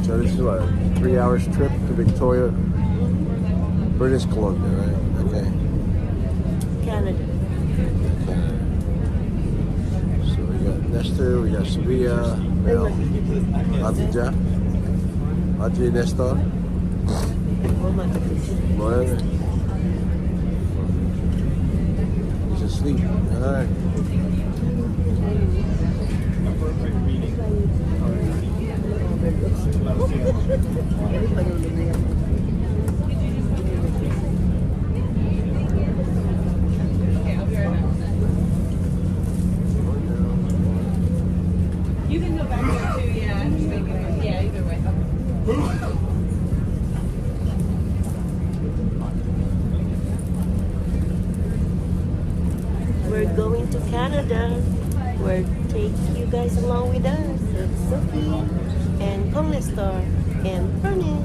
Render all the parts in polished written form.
So this is what, 3 hours trip to Victoria, British Columbia, right? Okay. Canada. Canada. So we got Nestor, we got Sevilla, Mel, Adja, Nestor, Moana. He's asleep. All right. You can go back there too, yeah. Yeah, either way. We're going to Canada. We're taking you guys along with us. It's Sophie and Conlistar and Fernie.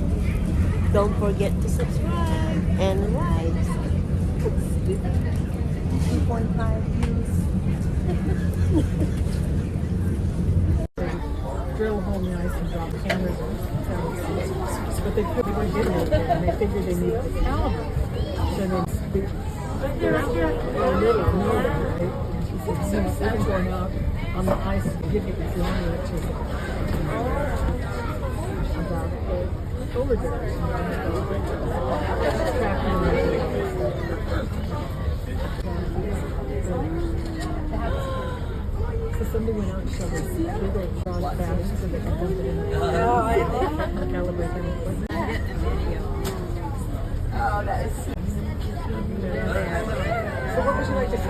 Don't forget to subscribe and like. 2.5 views. Drill hole the ice and drop cameras in. But they weren't getting it, and they figured they needed the caliber. So they're out there in the middle of nowhere, right? She said, so they're going out on the ice to get it drawing it to about over there. So somebody went out and showed us big old frog bags so they could dump it in the calibrate them. Oh, that is So what would you like to see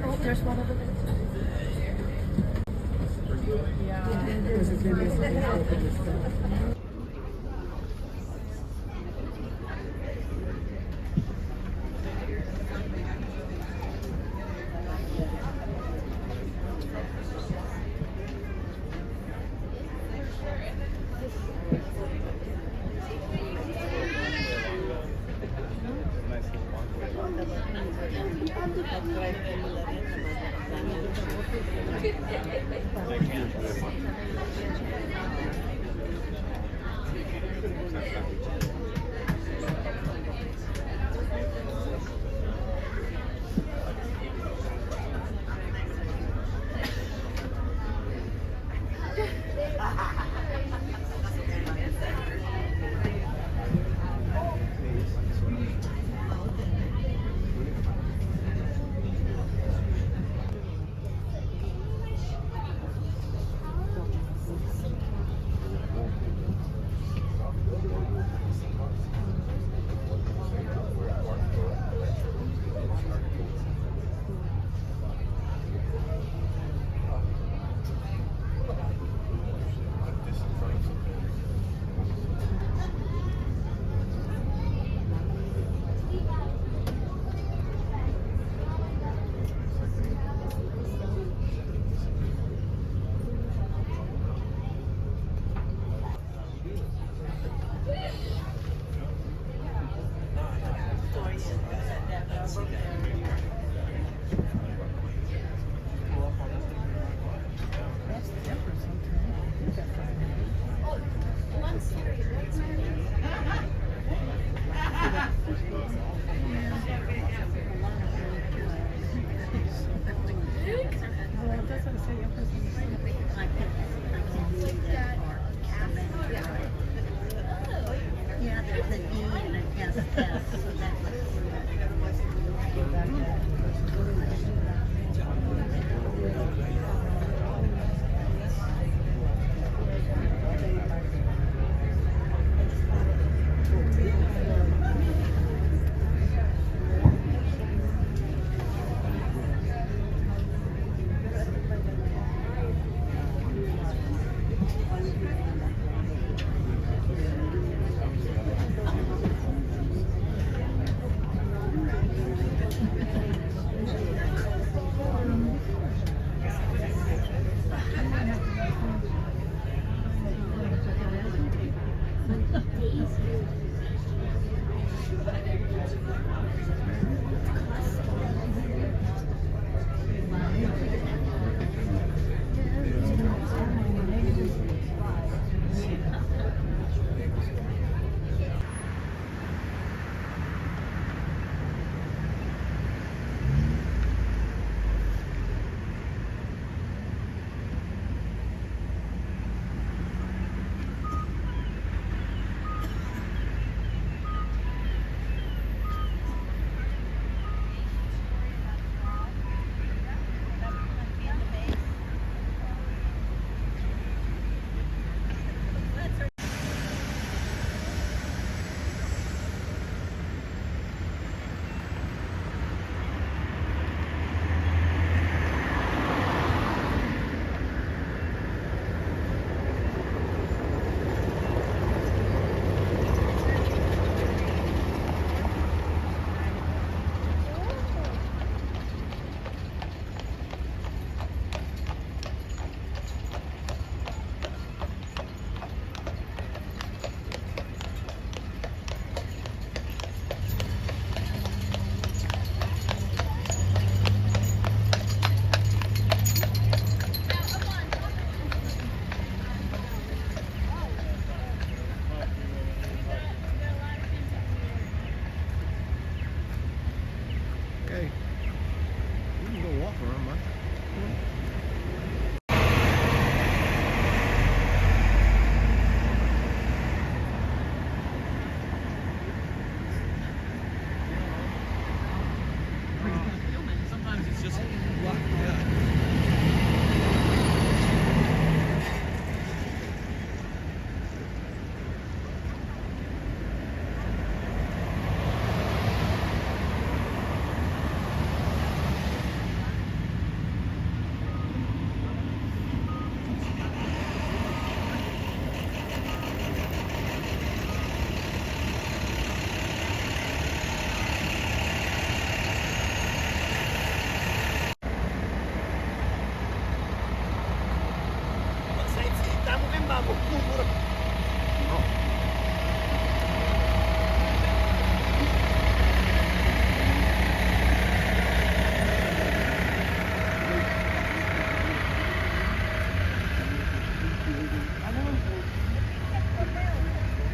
Oh, there's one over there. Yeah. There's a video of this stuff.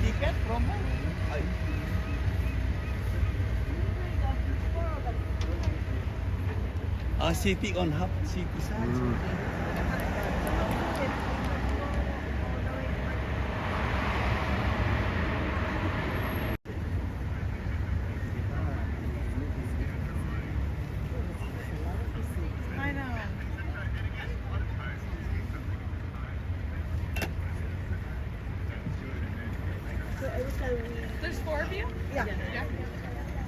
Tiket promo? Ay. City on Hub, City side. I know. So every time we, There's 4 of you? yeah.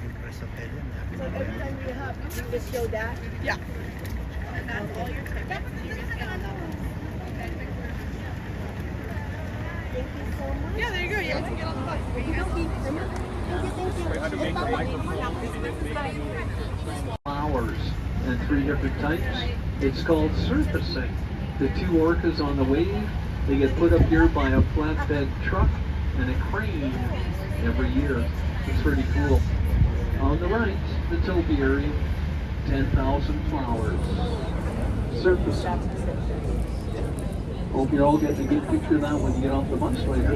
Impress of Helen. So every time we have, we just show that. Yeah. And that's all your tickets. You just get on those. Thank you so much. Yeah, there you go. You have to get on the bus. But you guys flowers in 3 different types. It's called surfacing. The 2 orcas on the wave, they get put up here by a flatbed truck and a crane every year. It's pretty cool. On the right, the topiary, 10,000 flowers. Surfacing. Hope you're all getting a good picture of that when you get off the bus later.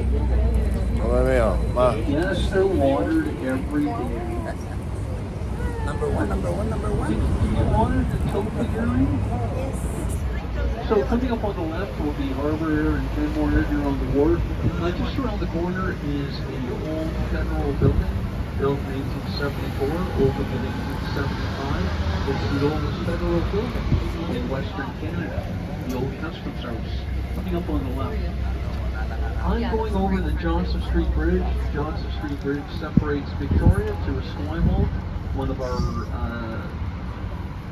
Yes, they're watered every day. Number one. Do you water the topiary? So coming up on the left will be Harbor Air and Kenmore Air here on the wharf. Just around the corner is the old federal building, built in 1874, opened in 1875. It's the oldest federal building in Western Canada, the old Customs House. Coming up on the left. I'm going over the Johnson Street Bridge. Johnson Street Bridge separates Victoria to Esquimalt, one of our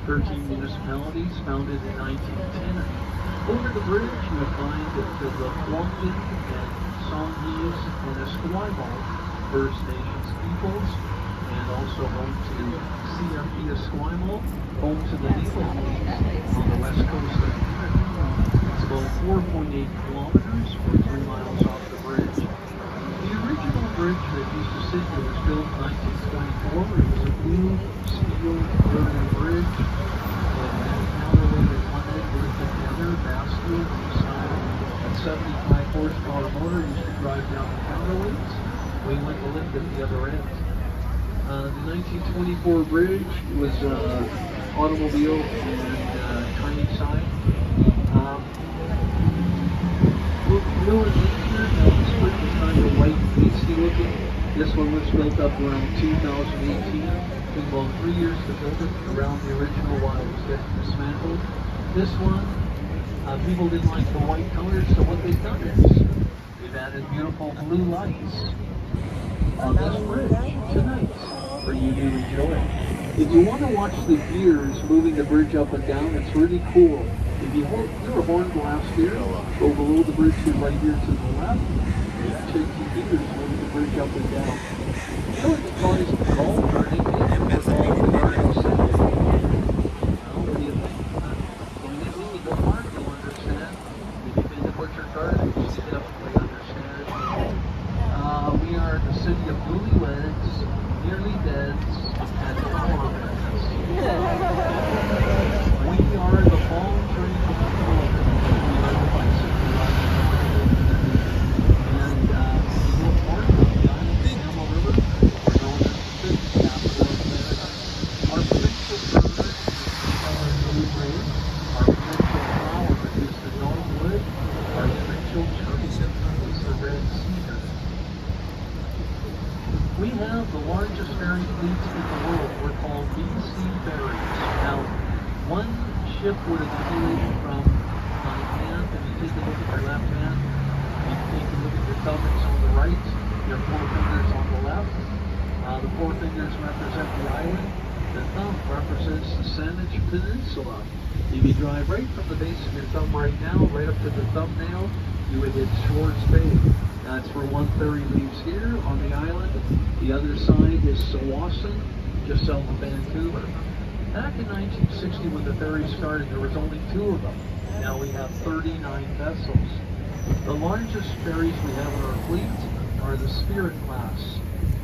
13 municipalities founded in 1910. Over the bridge, you'll find the Longin and Songhees and Esquimalt First Nations peoples, and also home to CFP Esquimalt, home to the Nipawin on the west coast of Canada. It's about 4.8 kilometers or 3 miles off the bridge. The original bridge that used to sit here was built in 1924. It was a blue steel girder bridge, and then counterweight funded worked together, Bassfield style, a 75 horsepower motor used to drive down the counterweights. We went to lift at the other end. The 1924 bridge was automobile and train side. Blue in nature, this bridge is kind of white and pasty looking. This one was built up around 2018. Took about 3 years to build it around the original while it was getting dismantled. This one, people didn't like the white color, so what they've done is they've added beautiful blue lights on this bridge tonight for you to enjoy. If you want to watch the gears moving the bridge up and down, it's really cool. If you hold your horn blast here, go below the bridge to right here to the left, and take the gears moving the bridge up and down. You know it's called is ball turning. What do you think? When you leave the park, you'll understand. If you've been to Butcher Garden, you definitely understand. We are the city of Newlyweds, Nearly Deads, and Flowerheads. We are the Fall Tree of the World. We are the bicycle riding. And we go north of the island of Camel River. We're known as the city capital of Canada. Our provincial bird is the blue jay. Our provincial flower is the dogwood. Our provincial tree is the red cedar. We have the largest ferry fleets in the world. We're called BC Ferries. Now, one ship would accumulate from my hand. If you take a look at your left hand, you take a look at your thumb, it's on the right, your 4 fingers on the left. The 4 fingers represent the island. The thumb represents the Saanich Peninsula. If you drive right from the base of your thumb right now, right up to the thumbnail, you would hit Swords Bay. That's where one ferry leaves here on the island. The other side is Tsawwassen, just south of Vancouver. Back in 1960 when the ferry started, there was only 2 of them. Now we have 39 vessels. The largest ferries we have in our fleet are the Spirit class,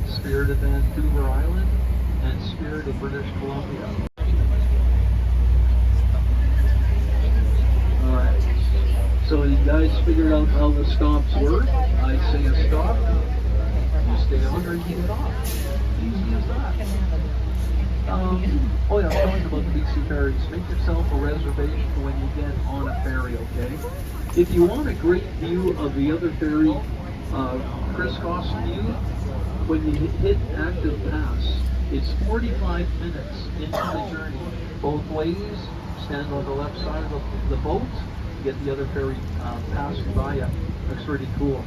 Spirit of Vancouver Island and Spirit of British Columbia. Alright, so you guys figured out how the stops work. I say a stop, you stay on or you get off. Easy as that. Oh yeah, talking about the BC ferries. Make yourself a reservation when you get on a ferry, okay? If you want a great view of the other ferry, crisscross view, when you hit Active Pass, it's 45 minutes into the journey. Both ways, stand on the left side of the boat, get the other ferry passing by you. Looks pretty cool.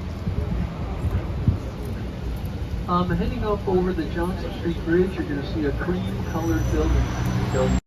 Heading up over the Johnson Street Bridge, you're going to see a cream-colored building.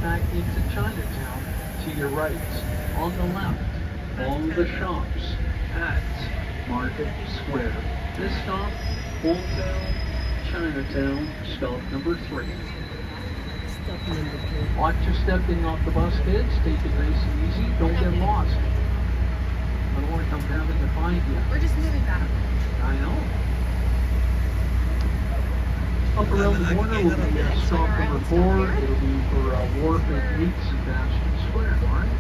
back into Chinatown to your right. On the left, all the shops at Market Square. This stop, Old Town, Chinatown, stop number 3. Stop number 3. Watch your stepping off the bus, kids. Take it nice and easy. Don't get lost. I don't want to come down and find you. We're just moving back. I know. Up around the corner will be stop number 4. It'll be for Wharf and Meats and Bastion Square, alright?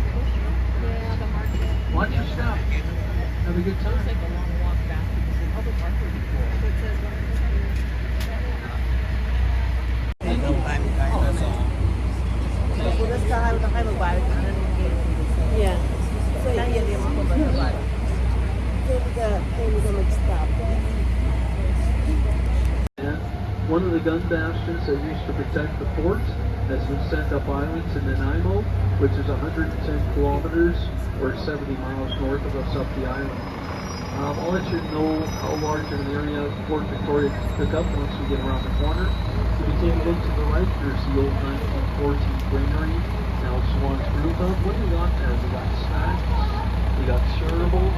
Yeah, the market. Watch your step. Have a good time. It's like a long walk back because the public park would be cool. So it says Nung time kain na sa Ay, magbalik na ng gate. Yeah. So, Kaya di mo ko ba nabalik? pwede ka mag-stop. And one of the gun bastions that used to protect the fort has been sent up islands in Nanaimo, which is 110 kilometers or 70 miles north of us up the island. I'll let you know how large of an area Fort Victoria took up once we get around the corner. If you take a look to the right, there's the old 1914 granary, now Swan's Brew Pub. What do we got there? We got snacks, we got shareables,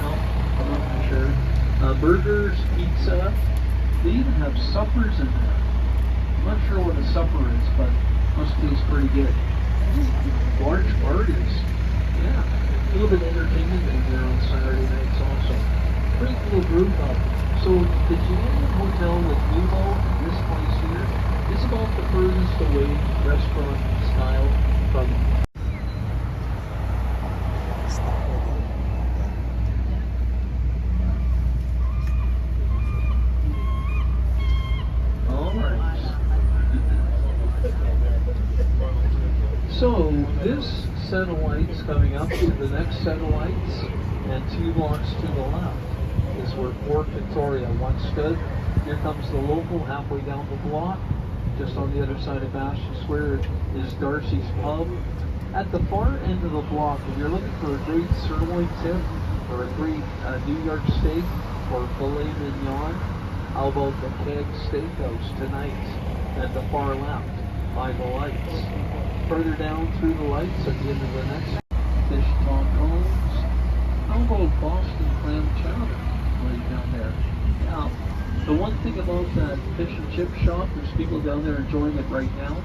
no, I'm not really sure. Burgers, pizza, they even have suppers in there. I'm not sure what a supper is, but must taste pretty good. Large parties, yeah. A little bit of entertainment in there on Saturday nights also. Pretty cool brew pub. So the Canadian Hotel with Nuvo, this place here, is about the furthest away restaurant style from So this set of lights coming up to the next set of lights, and 2 blocks to the left is where Fort Victoria once stood. Here comes the local halfway down the block. Just on the other side of Bastion Square is Darcy's Pub. At the far end of the block, if you're looking for a great sirloin tip or a great New York steak or filet mignon, how about the Keg Steakhouse tonight at the far left by the lights. Further down through the lights at the end of the next fish tacos. How about Boston clam chowder right down there? Now, the one thing about that fish and chip shop, there's people down there enjoying it right now.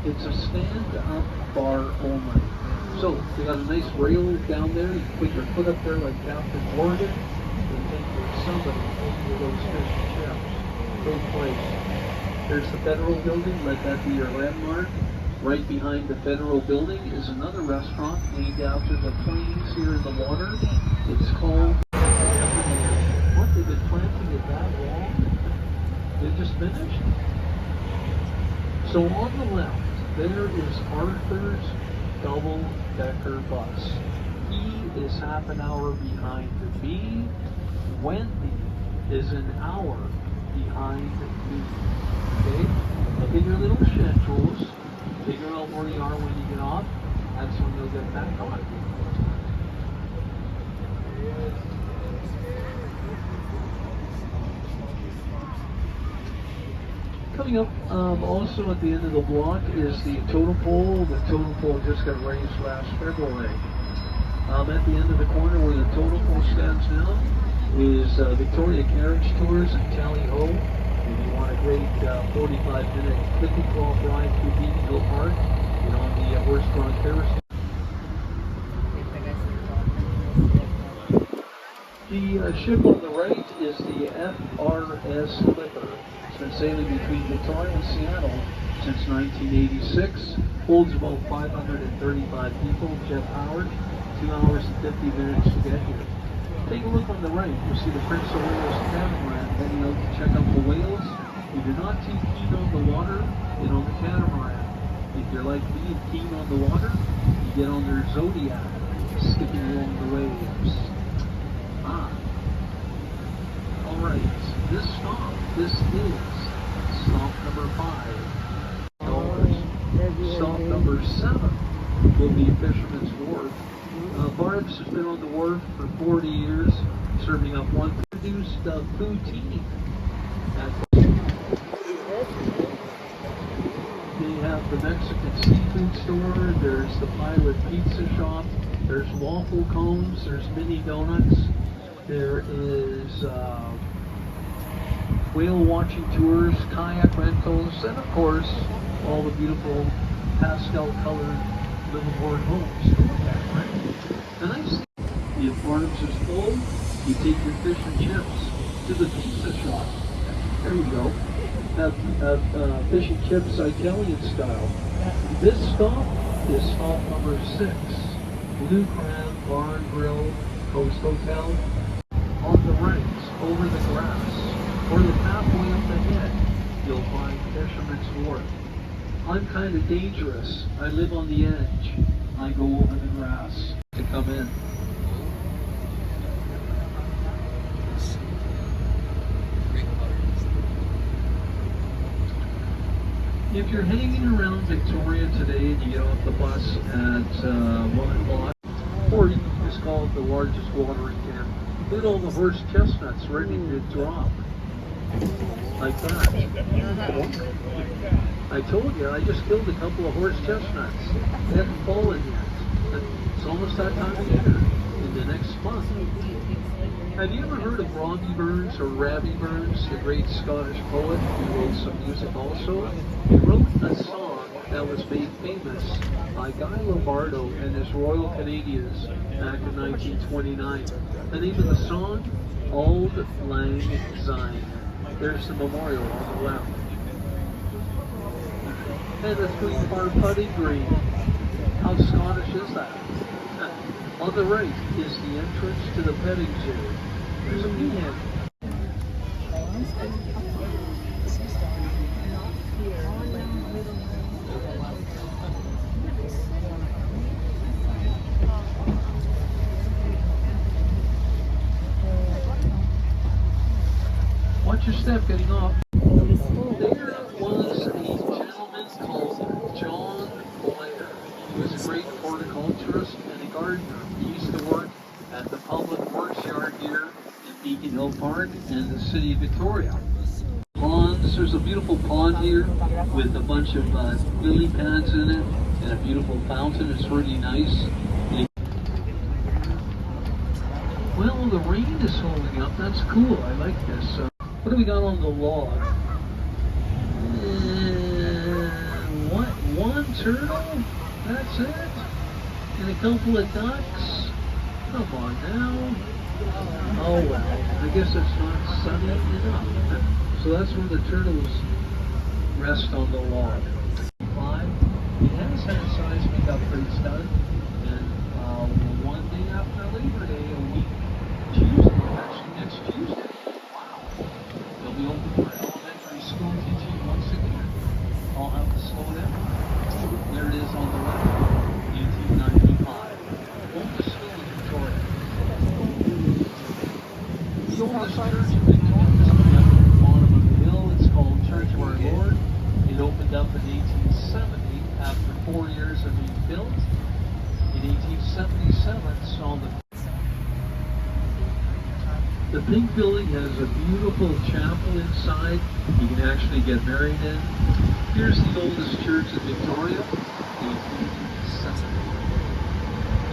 It's a stand-up bar only. So they got a nice rail down there. You can put your foot up there like Captain Morgan and think there's somebody over those fish and chips. Great place. There's the Federal Building. Let that be your landmark. Right behind the Federal Building is another restaurant named after the planes here in the water. It's called... What? They've been planting it that long? They just finished? So on the left, there is Arthur's double-decker bus. He is half an hour behind me. Wendy is an hour behind me. Okay? Look at your little schedules. Figure out where you are when you get off. That's when you'll get back on. Coming up, also at the end of the block is the totem pole. The totem pole just got raised last February. At the end of the corner where the totem pole stands now is Victoria Carriage Tours and Tally Ho. If you want a great 45-minute clippy-clop ride through Beatonville Park, you know, on the horse-drawn terrace. The ship on the right is the FRS Clipper. It's been sailing between Victoria and Seattle since 1986. Holds about 535 people, jet-powered. 2 hours and 50 minutes to get here. Take a look on the right. You'll see the Prince of Wales catamaran heading out to check out the whales. If you're not too keen on the water, get on the catamaran. If you're like me and keen on the water, you get on their Zodiac, skipping along the waves. Alright, this is stop number 5. Stop number 7 will be Fisherman's Wharf. Barb's has been on the wharf for 40 years, serving up one produced poutine. They have the Mexican seafood store, there's the Pilot Pizza Shop, there's waffle cones, there's mini donuts, there is whale watching tours, kayak rentals, and of course, all the beautiful pastel colored liveaboard homes to look at, right? The nice thing, if Barnum's is full, you take your fish and chips to the pizza shop. There you go. Have fish and chips Italian style. This stop is stop number 6. Blue Crab Bar and Grill Coast Hotel. On the right, over the grass, or the pathway up ahead, you'll find Fisherman's Wharf. I'm kind of dangerous. I live on the edge. I go over the grass to come in. If you're hanging around Victoria today and you get off the bus at 1 o'clock, or you can just call it the largest watering can, look at all the horse chestnuts ready to drop. Like that. I told you, I just killed a couple of horse chestnuts. They haven't fallen yet. It's almost that time of year, in the next month. Have you ever heard of Robbie Burns or Rabbie Burns, the great Scottish poet who wrote some music also? He wrote a song that was made famous by Guy Lombardo and his Royal Canadians back in 1929. The name of the song? Auld Lang Syne. There's the memorial on the left. And a 3-part putting green. How Scottish is that? On the right is the entrance to the petting zoo. There's a peahen. Watch your step getting off. There was a gentleman called John Blair. He was a great horticulturist and a gardener. He used to work at the public works yard here in Beacon Hill Park and the city of Victoria. Ponds, there's a beautiful pond here with a bunch of lily pads in it and a beautiful fountain. It's really nice. Well, the rain is holding up. That's cool. I like this. What do we got on the log? One turtle? That's it? And a couple of ducks? Come on now. Oh well, I guess it's not sunny enough. So that's where the turtles rest on the log. He has had seismic upgrades done, and one day after Labor Day, a week Tuesday, actually next Tuesday. Wow. They'll be open for elementary school teaching once again. I'll have to slow down. There it is on the left, 1895. Oldest school in Victoria. The oldest church in Victoria is up at the bottom of the hill. It's called Church of Our Lord. It opened up in 1870 after 4 years of being built. In 1877, saw the pink building has a beautiful chapel inside. You can actually get married in. Here's the oldest church in Victoria, 1870.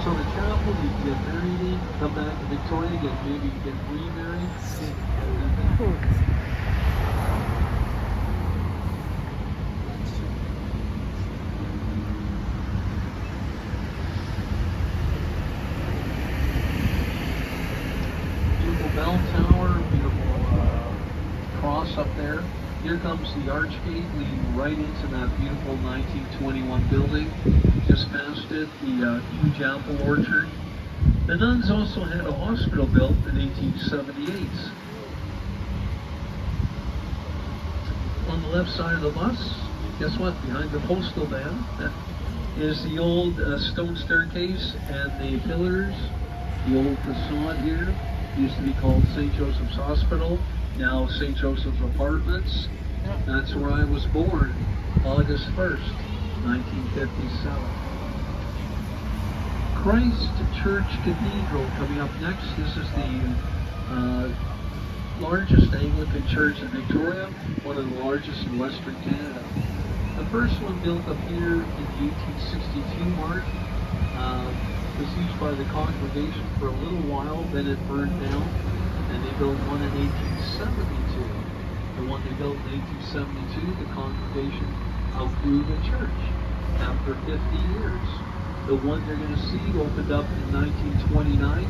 So the chapel you can get married in, come back to Victoria, maybe get remarried. Bell tower, beautiful cross up there. Here comes the archgate leading right into that beautiful 1921 building. Just past it, the huge apple orchard. The nuns also had a hospital built in 1878. On the left side of the bus, guess what? Behind the postal van is the old stone staircase and the pillars. The old facade here. Used to be called St. Joseph's Hospital, now St. Joseph's Apartments. That's where I was born, August 1st, 1957. Christ Church Cathedral coming up next. This is the largest Anglican church in Victoria, one of the largest in Western Canada. The first one built up here in the 1862 mark. Was used by the congregation for a little while, then it burned down, and they built one in 1872. The one they built in 1872, the congregation outgrew the church after 50 years. The one you're going to see opened up in 1929,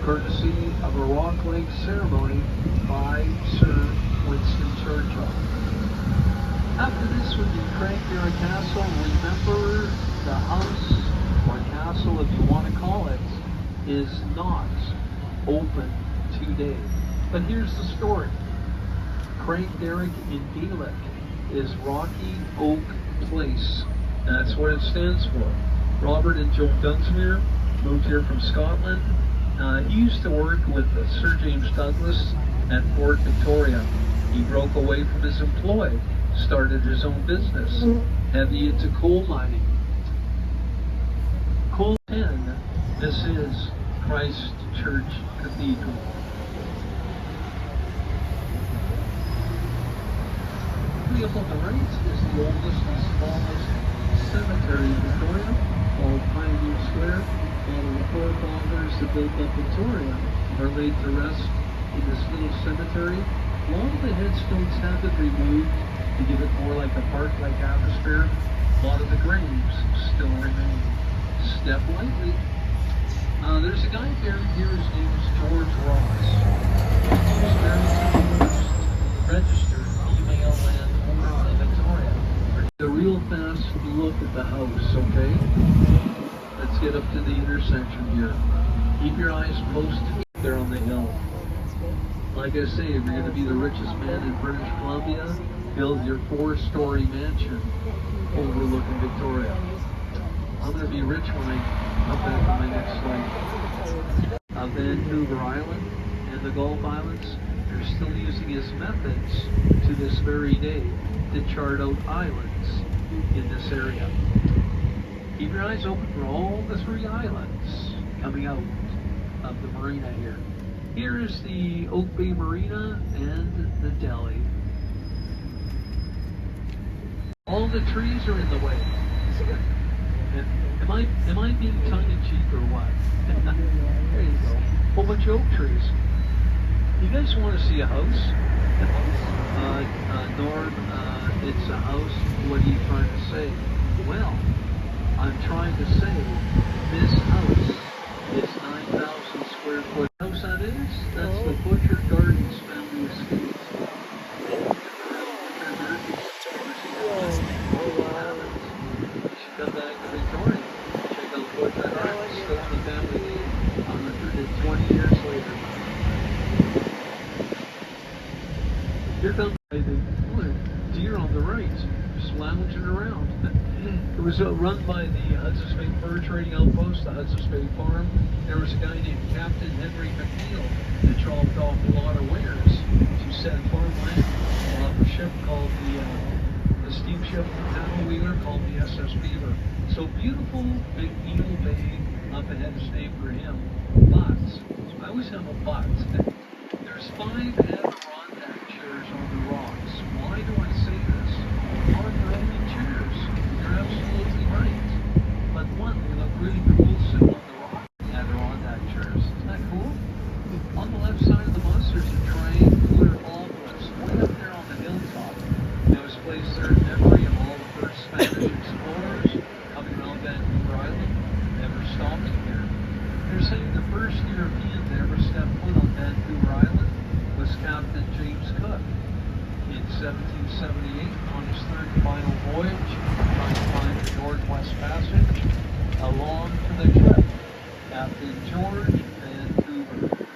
courtesy of a rock lake ceremony by Sir Winston Churchill. After this would be Craigdarroch Castle. Remember, the house or castle, if you want to call it, is not open today. But here's the story. Craigdarroch in Gaelic is Rocky Oak Place. That's what it stands for. Robert and Joan Dunsmuir moved here from Scotland. He used to work with Sir James Douglas at Fort Victoria. He broke away from his employ, started his own business, heavy into coal mining. Coal 10, this is Christ Church Cathedral. Up on the right is the oldest and smallest cemetery in Victoria, called Pioneer Square. All of the forefathers that built up Victoria are laid to rest in this little cemetery. A lot of the headstones have been removed to give it more like a park-like atmosphere. A lot of the graves still remain. Step lightly. There's a guy buried here. His name is George Ross. He was buried to the first registered female landowner in Victoria. A real fast look at the house, okay? Let's get up to the intersection here. Keep your eyes posted there on the hill. Like I say, if you're going to be the richest man in British Columbia, build your 4-story mansion overlooking Victoria. I'm going to be rich when I come back on my next slide. Vancouver Island and the Gulf Islands, they're still using his methods to this very day to chart out islands in this area. Keep your eyes open for all the 3 islands coming out of the marina here. Here is the Oak Bay Marina and the deli. All the trees are in the way. Am I being tongue-in-cheek or what? There you go. Whole bunch of oak trees. You guys want to see a house? Norm, it's a house. What are you trying to say? Well, I'm trying to say this house is 9,000 square foot. House that is? That's the Butcher Gardens family estate. Come back to Victoria. Check out Butcher Gardens. Still in the family name. 120 years later. Here comes a deer on the right, just lounging around. It was run by the Hudson's Bay Fur Trading Outpost, the Hudson's Bay Farm. There was a guy named Captain Henry McNeil that dropped off a lot of wares to set farmland off a ship called the steamship paddle wheeler called the SS Beaver. So beautiful big Eel Bay up ahead is named for him. But I always have a but. There's 5 Adirondack chairs on the rocks. Why do I say this? On rolling chairs. You're absolutely right. But one, they look really cool sitting on the rock. Adirondack chairs. Isn't that cool? On the left side of the bus, there's a triangular obelisk way up there on the hilltop. It was placed there in memory of all the first Spanish explorers coming around Vancouver Island, never stopping here. They're saying the first European to ever step foot on Vancouver Island was Captain James Cook. In 1778, on his 3rd and final voyage, trying to find the Northwest Passage, along to the trip, Captain George Vancouver.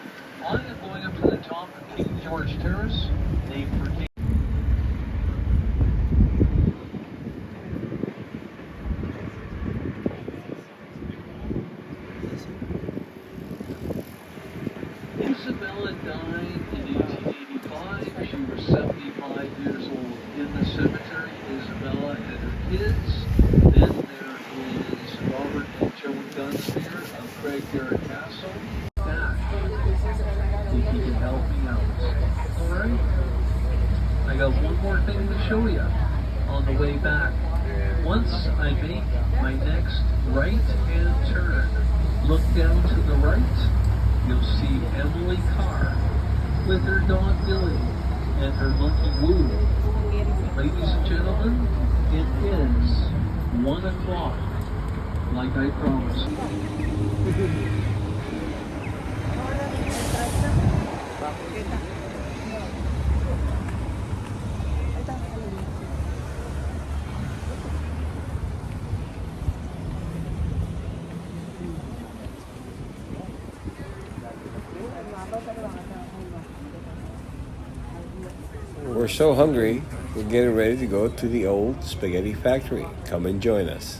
I am going up to the top of King George Terrace, named for King. Isabella died in 1885. She was 75 years old. In the cemetery, Isabella and her kids. Then there is Robert and Joan Dunsmuir of Craigdarroch Castle. If you can help me out. Alright? I got one more thing to show you on the way back. Once I make my next right-hand turn, look down to the right. You'll see Emily Carr with her dog Billy and her monkey Woo. Ladies and gentlemen, it is 1 o'clock, like I promised. We're so hungry. We're getting ready to go to the old spaghetti factory. Come and join us.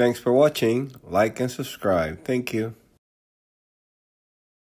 Thanks for watching. Like and subscribe. Thank you.